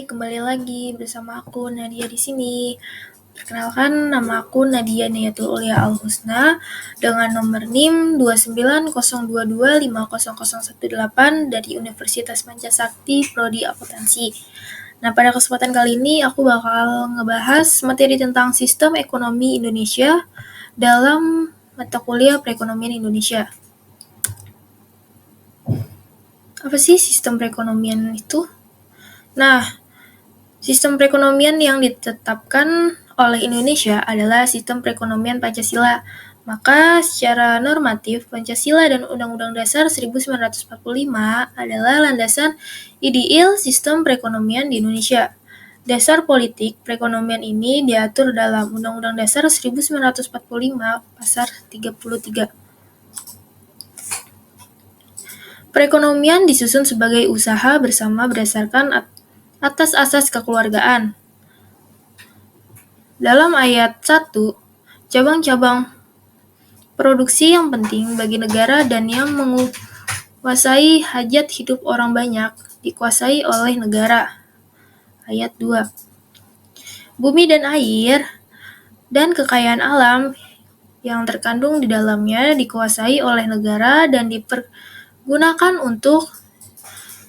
kembali lagi bersama aku Nadia di sini. Perkenalkan, nama aku Nadia Niyatul Ulia Al-Husna dengan nomor NIM 29022500018 dari Universitas Pancasakti Prodi Akuntansi. Nah, pada kesempatan kali ini aku bakal ngebahas materi tentang sistem ekonomi Indonesia dalam mata kuliah perekonomian Indonesia. Apa sih sistem perekonomian itu? Nah, sistem perekonomian yang ditetapkan oleh Indonesia adalah sistem perekonomian Pancasila. Maka secara normatif, Pancasila dan Undang-Undang Dasar 1945 adalah landasan ideal sistem perekonomian di Indonesia. Dasar politik perekonomian ini diatur dalam Undang-Undang Dasar 1945 Pasal 33. Perekonomian disusun sebagai usaha bersama berdasarkan atas asas kekeluargaan. Dalam ayat 1, cabang-cabang produksi yang penting bagi negara dan yang menguasai hajat hidup orang banyak dikuasai oleh negara. Ayat 2, bumi dan air dan kekayaan alam yang terkandung di dalamnya dikuasai oleh negara dan dipergunakan untuk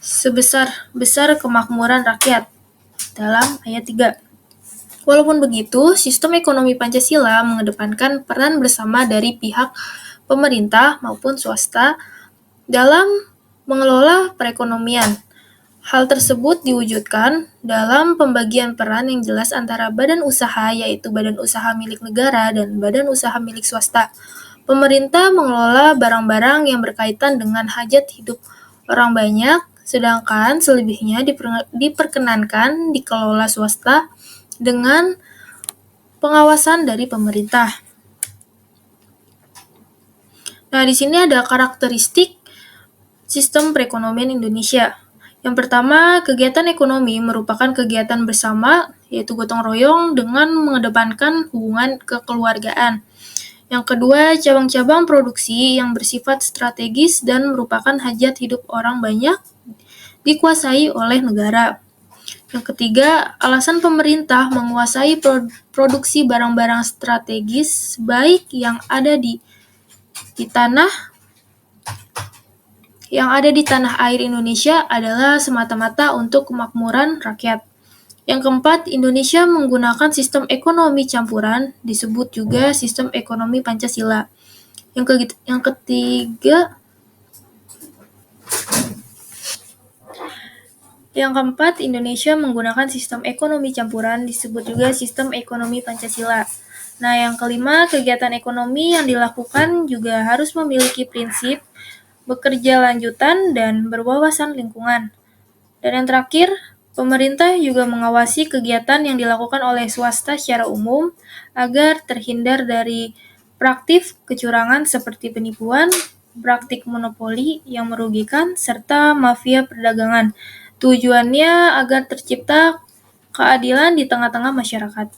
sebesar-besar kemakmuran rakyat. Dalam ayat 3. Walaupun begitu, sistem ekonomi Pancasila mengedepankan peran bersama dari pihak pemerintah maupun swasta dalam mengelola perekonomian. Hal tersebut diwujudkan dalam pembagian peran yang jelas antara badan usaha, yaitu badan usaha milik negara dan badan usaha milik swasta. Pemerintah mengelola barang-barang yang berkaitan dengan hajat hidup orang banyak, sedangkan selebihnya diperkenankan dikelola swasta dengan pengawasan dari pemerintah. Nah, di sini ada karakteristik sistem perekonomian Indonesia. Yang pertama, kegiatan ekonomi merupakan kegiatan bersama, yaitu gotong royong dengan mengedepankan hubungan kekeluargaan. Yang kedua, cabang-cabang produksi yang bersifat strategis dan merupakan hajat hidup orang banyak dikuasai oleh negara. Yang ketiga, alasan pemerintah menguasai produksi barang-barang strategis baik yang ada di tanah air Indonesia adalah semata-mata untuk kemakmuran rakyat. Yang keempat, Indonesia menggunakan sistem ekonomi campuran, disebut juga sistem ekonomi Pancasila. Yang keempat, Indonesia menggunakan sistem ekonomi campuran, disebut juga sistem ekonomi Pancasila. Nah, yang kelima, kegiatan ekonomi yang dilakukan juga harus memiliki prinsip bekerja lanjutan dan berwawasan lingkungan. Dan yang terakhir, pemerintah juga mengawasi kegiatan yang dilakukan oleh swasta secara umum agar terhindar dari praktik kecurangan seperti penipuan, praktik monopoli yang merugikan, serta mafia perdagangan. Tujuannya agar tercipta keadilan di tengah-tengah masyarakat.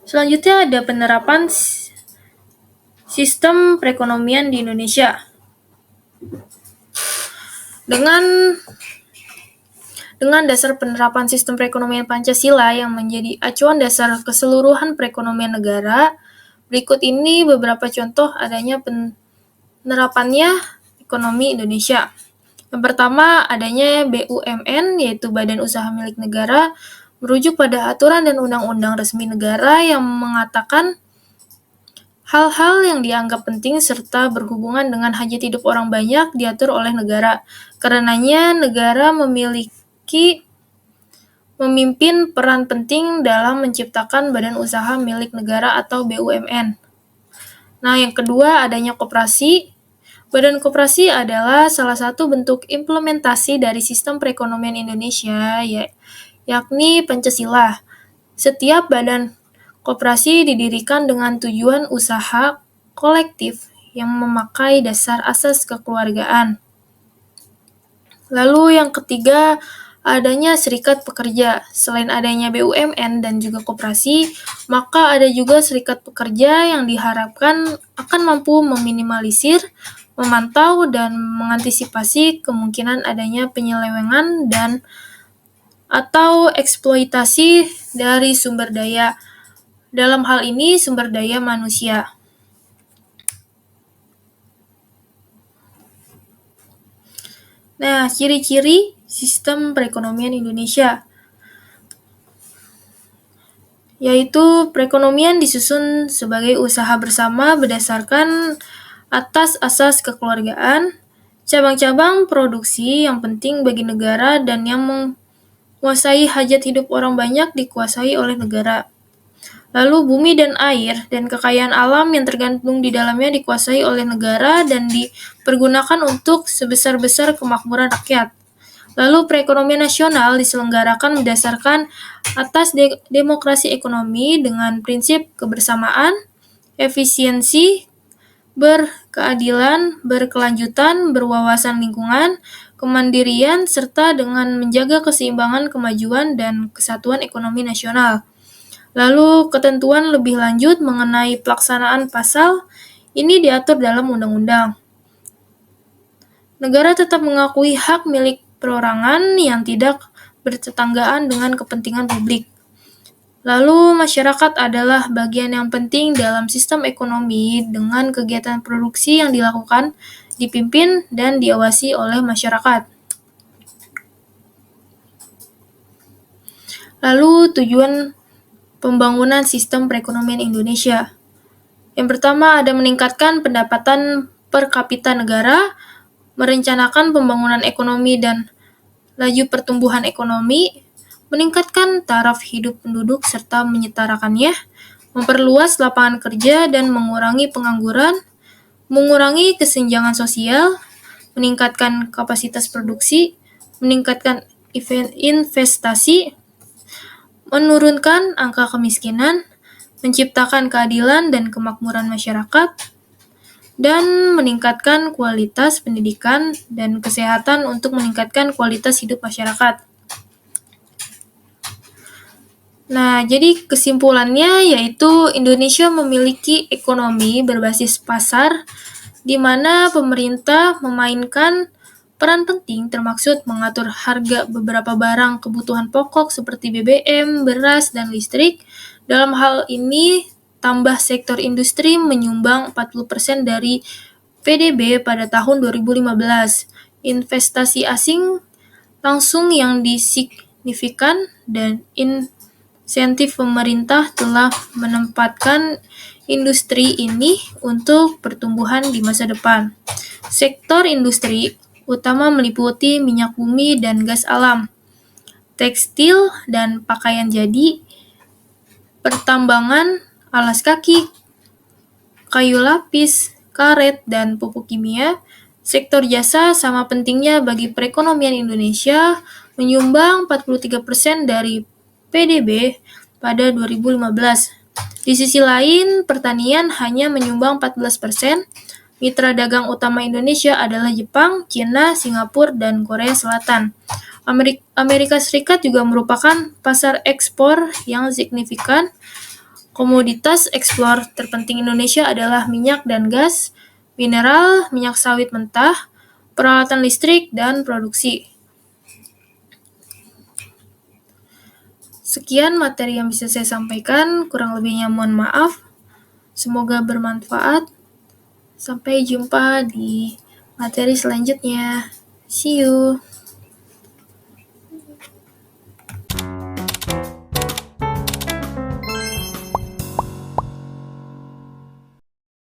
Selanjutnya ada penerapan sistem perekonomian di Indonesia. Dengan dasar penerapan sistem perekonomian Pancasila yang menjadi acuan dasar keseluruhan perekonomian negara, berikut ini beberapa contoh adanya penerapannya ekonomi Indonesia. Yang pertama, adanya BUMN, yaitu Badan Usaha Milik Negara, merujuk pada aturan dan undang-undang resmi negara yang mengatakan hal-hal yang dianggap penting serta berhubungan dengan hajat hidup orang banyak diatur oleh negara. Karenanya, negara memimpin peran penting dalam menciptakan badan usaha milik negara atau BUMN. Nah, yang kedua, adanya koperasi. Badan koperasi adalah salah satu bentuk implementasi dari sistem perekonomian Indonesia, yakni Pancasila. Setiap badan koperasi didirikan dengan tujuan usaha kolektif yang memakai dasar asas kekeluargaan. Lalu yang ketiga, adanya serikat pekerja. Selain adanya BUMN dan juga koperasi, maka ada juga serikat pekerja yang diharapkan akan mampu meminimalisir, memantau, dan mengantisipasi kemungkinan adanya penyelewengan dan atau eksploitasi dari sumber daya. Dalam hal ini, sumber daya manusia. Nah, ciri-ciri sistem perekonomian Indonesia, yaitu perekonomian disusun sebagai usaha bersama berdasarkan atas asas kekeluargaan, cabang-cabang produksi yang penting bagi negara dan yang menguasai hajat hidup orang banyak dikuasai oleh negara. Lalu bumi dan air dan kekayaan alam yang tergantung di dalamnya dikuasai oleh negara dan dipergunakan untuk sebesar-besar kemakmuran rakyat. Lalu perekonomian nasional diselenggarakan berdasarkan atas demokrasi ekonomi dengan prinsip kebersamaan, efisiensi, berkeadilan, berkelanjutan, berwawasan lingkungan, kemandirian, serta dengan menjaga keseimbangan kemajuan dan kesatuan ekonomi nasional. Lalu ketentuan lebih lanjut mengenai pelaksanaan pasal ini diatur dalam undang-undang. Negara tetap mengakui hak milik perorangan yang tidak bertetanggaan dengan kepentingan publik. Lalu masyarakat adalah bagian yang penting dalam sistem ekonomi dengan kegiatan produksi yang dilakukan, dipimpin, dan diawasi oleh masyarakat. Lalu tujuan pembangunan sistem perekonomian Indonesia. Yang pertama ada meningkatkan pendapatan per kapita negara, merencanakan pembangunan ekonomi dan laju pertumbuhan ekonomi, meningkatkan taraf hidup penduduk serta menyetarakannya, memperluas lapangan kerja dan mengurangi pengangguran, mengurangi kesenjangan sosial, meningkatkan kapasitas produksi, meningkatkan investasi, menurunkan angka kemiskinan, menciptakan keadilan dan kemakmuran masyarakat, dan meningkatkan kualitas pendidikan dan kesehatan untuk meningkatkan kualitas hidup masyarakat. Nah, jadi kesimpulannya yaitu Indonesia memiliki ekonomi berbasis pasar di mana pemerintah memainkan peran penting termaksud mengatur harga beberapa barang kebutuhan pokok seperti BBM, beras, dan listrik. Dalam hal ini, tambah sektor industri menyumbang 40% dari PDB pada tahun 2015. Investasi asing langsung yang signifikan dan insentif pemerintah telah menempatkan industri ini untuk pertumbuhan di masa depan. Sektor industri utama meliputi minyak bumi dan gas alam, tekstil dan pakaian jadi, pertambangan, alas kaki, kayu lapis, karet, dan pupuk kimia. Sektor jasa sama pentingnya bagi perekonomian Indonesia, menyumbang 43% dari PDB pada 2015. Di sisi lain, pertanian hanya menyumbang 14%. Mitra dagang utama Indonesia adalah Jepang, China, Singapura, dan Korea Selatan. Amerika Serikat juga merupakan pasar ekspor yang signifikan. Komoditas ekspor terpenting Indonesia adalah minyak dan gas, mineral, minyak sawit mentah, peralatan listrik, dan produksi. Sekian materi yang bisa saya sampaikan, kurang lebihnya mohon maaf. Semoga bermanfaat. Sampai jumpa di materi selanjutnya. See you.